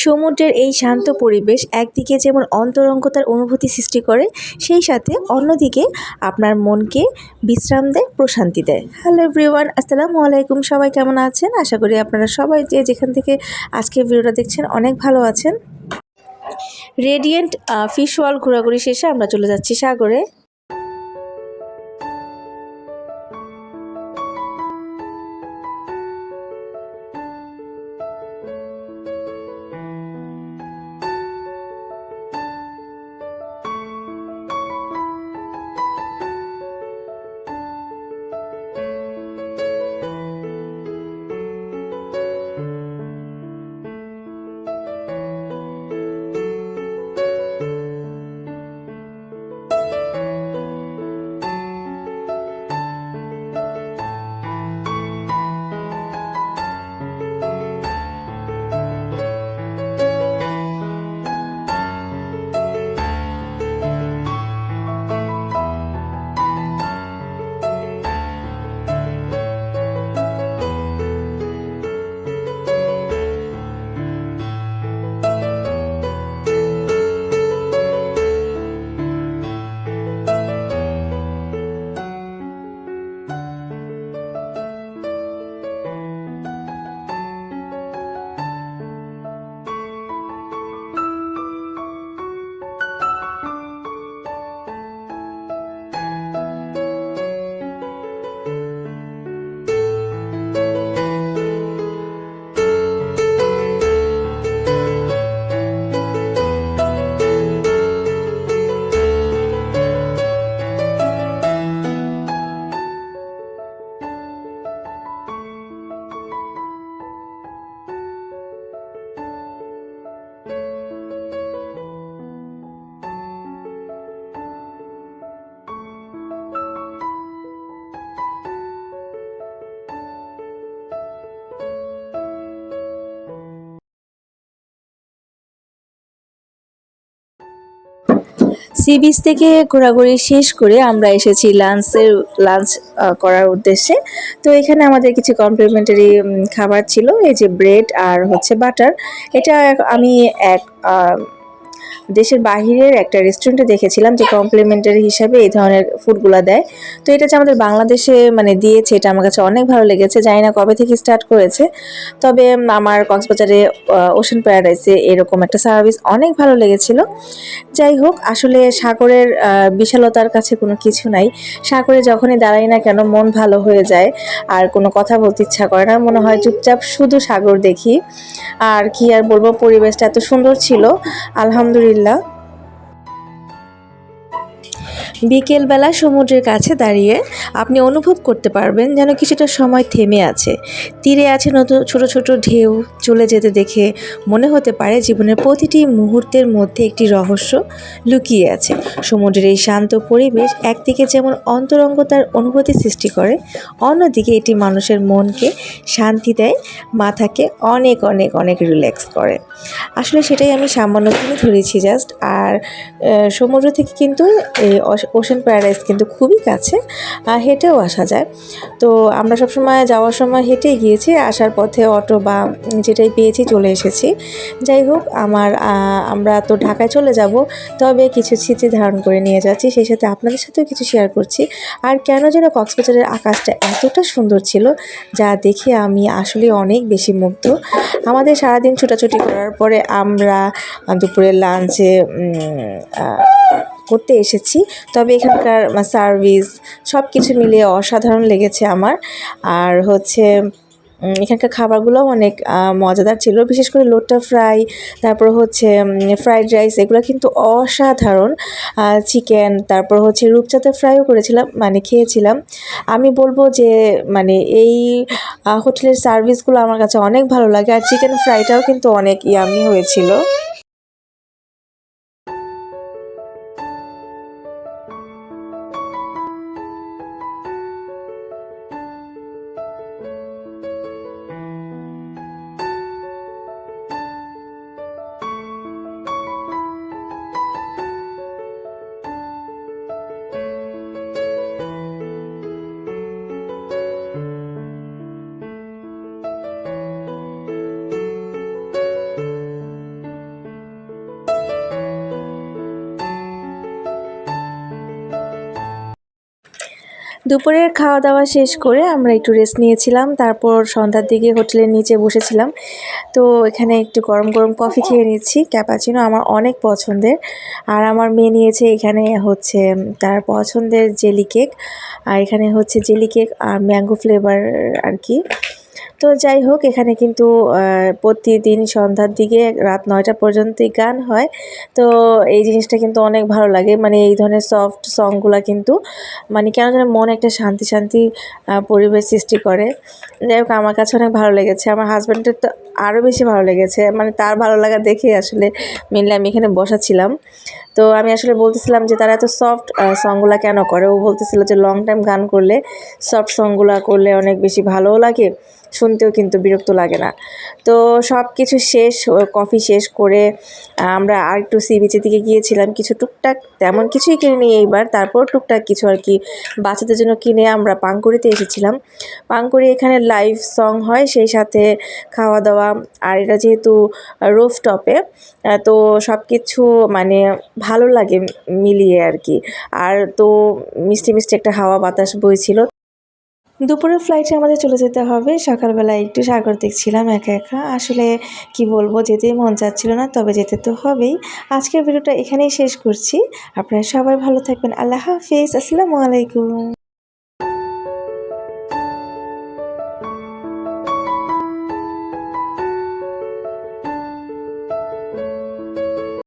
সমুদ্রের এই শান্ত পরিবেশ একদিকে যেমন অন্তরঙ্গতার অনুভূতি সৃষ্টি করে, সেই সাথে অন্যদিকে আপনার মনকে বিশ্রাম দেয়, প্রশান্তি দেয়। হ্যালো এভরিওয়ান, আসসালামু আলাইকুম। সবাই কেমন আছেন? আশা করি আপনারা সবাই যে যেখান থেকে আজকের ভিডিওটা দেখছেন অনেক ভালো আছেন। রেডিয়েন্ট ফিশ ওয়ার্ল্ড ঘোরাঘুরি শেষে আমরা চলে যাচ্ছি সাগরে। সি বিচ থেকে ঘোরাঘুরি শেষ করে আমরা এসেছি লাঞ্চ করার উদ্দেশ্যে। তো এখানে আমাদের কিছু কমপ্লিমেন্টারি খাবার ছিল, এই যে ব্রেড আর হচ্ছে বাটার। এটা আমি এক দেশের বাহিরের একটা রেস্টুরেন্টে দেখেছিলাম যে কমপ্লিমেন্টারি হিসাবে এই ধরনের ফুডগুলো দেয়। তো এটা যে আমাদের বাংলাদেশে দিয়েছে, এটা আমার কাছে অনেক ভালো লেগেছে। জানি না কবে থেকে স্টার্ট করেছে, তবে আমার কক্সবাজারে ওশেন প্যারাডাইসে এরকম একটা সার্ভিস অনেক ভালো লেগেছিল। যাই হোক, আসলে সাগরের বিশালতার কাছে কোনো কিছু নাই। সাগরে যখনই দাঁড়াই না কেন মন ভালো হয়ে যায়, আর কোনো কথা বলতে ইচ্ছা করে না, মনে হয় চুপচাপ শুধু সাগর দেখি। আর কি আর বলবো, পরিবেশটা এত সুন্দর ছিল, আলহামদুলিল্লাহ। বিকেলবেলা সমুদ্রের কাছে দাঁড়িয়ে আপনি অনুভব করতে পারবেন যেন কিছুটা সময় থেমে আছে। তীরে আছে নতুন ছোট ছোট ঢেউ চলে যেতে দেখে মনে হতে পারে জীবনের প্রতিটি মুহূর্তের মধ্যে একটি রহস্য লুকিয়ে আছে। সমুদ্রের এই শান্ত পরিবেশ একদিকে যেমন অন্তরঙ্গতার অনুভূতি সৃষ্টি করে, অন্যদিকে এটি মানুষের মনকে শান্তি দেয়, মাথাকে অনেক অনেক অনেক রিল্যাক্স করে। আসলে সেটাই আমি সামান্য তুলে ধরেছি জাস্ট। আর সমুদ্র থেকে কিন্তু এই ওশেন প্যারাডাইস কিন্তু খুবই কাছে, হেঁটেও আসা যায়। তো আমরা সবসময় যাওয়ার সময় হেঁটেই গিয়েছি, আসার পথে অটো বা যেটাই পেয়েছি চলে এসেছি। যাই হোক, আমরা তো ঢাকায় চলে যাব, তবে কিছু স্মৃতি ধারণ করে নিয়ে যাচ্ছি, সেই সাথে আপনাদের সাথেও কিছু শেয়ার করছি। আর কেন যেন কক্সবাজারের আকাশটা এতটা সুন্দর ছিল, যা দেখে আমি আসলে অনেক বেশি মুগ্ধ। আমাদের সারাদিন ছোটাছুটি করার পরে আমরা দুপুরের লাঞ্চে করতে এসেছি, তবে এখানকার সার্ভিস সব কিছু মিলিয়ে অসাধারণ লেগেছে আমার। আর হচ্ছে এখানকার খাবারগুলোও অনেক মজাদার ছিল, বিশেষ করে লোট্টা ফ্রাই, তারপর হচ্ছে ফ্রাইড রাইস, এগুলো কিন্তু অসাধারণ। চিকেন, তারপর হচ্ছে রূপচাঁদা ফ্রাইও করেছিলাম, খেয়েছিলাম। আমি বলবো যে এই হোটেলের সার্ভিসগুলো আমার কাছে অনেক ভালো লাগে। আর চিকেন ফ্রাইটাও কিন্তু অনেক ইয়ামি হয়েছিল। দুপুরের খাওয়া দাওয়া শেষ করে আমরা একটু রেস্ট নিয়েছিলাম, তারপর সন্ধ্যার দিকে হোটেলের নিচে বসেছিলাম। তো এখানে একটু গরম গরম কফি খেয়ে নিচ্ছি, ক্যাপাচিনো আমার অনেক পছন্দের। আর আমার মেয়ে নিয়েছে এখানে হচ্ছে তার পছন্দের জেলি কেক, আর এখানে হচ্ছে জেলি কেক আর ম্যাঙ্গো ফ্লেভার আর কি। তো যাই হোক, এখানে কিন্তু প্রতিদিন সন্ধ্যার দিকে রাত 9টা পর্যন্তই গান হয়। তো এই জিনিসটা কিন্তু অনেক ভালো লাগে, মানে এই ধরনের সফট সংগুলা কিন্তু মানে কেন যেন মনে একটা শান্তি শান্তি পরিবেশ সৃষ্টি করে। যাই হোক, আমার কাছে অনেক ভালো লেগেছে, আমার হাজব্যান্ডের তো আরও বেশি ভালো লেগেছে, মানে তার ভালো লাগা দেখে আসলে মেনলি আমি এখানে বসাছিলাম। তো আমি আসলে বলতেছিলাম যে তারা এত সফট সংগুলা কেন করে। ও বলতেছিল যে লং টাইম গান করলে, সফট সংগুলা করলে অনেক বেশি ভালোও লাগে, শুনতেও কিন্তু বিরক্ত লাগে না। তো সব কিছু শেষ, কফি শেষ করে আমরা আর একটু সি বিচের দিকে গিয়েছিলাম। কিছু টুকটাক তেমন কিছুই কিনে নিই এইবার, তারপর টুকটাক কিছু আর কি বাচ্চাদের জন্য কিনে আমরা পাঙ্কুড়িতে এসেছিলাম। পাঙ্কুড়ি এখানে লাইভ সং হয়, সেই সাথে খাওয়া দাওয়া। আর এটা যেহেতু রুফটপে, তো সব কিছু মানে ভালো লাগে মিলিয়ে আর কি। আর তো মিষ্টি মিষ্টি একটা হাওয়া বাতাস বইছিল। দুপুরের ফ্লাইটে আমাদের চলে যেতে হবে। সকালবেলা একটু সাগর দেখছিলাম একা একা, আসলে কি বলবো, যেতেই মন চাচ্ছিল না, তবে যেতে তো হবেই। আজকের ভিডিওটা এখানেই শেষ করছি। আপনারা সবাই ভালো থাকবেন। আল্লাহ হাফিজ, আসসালামু আলাইকুম।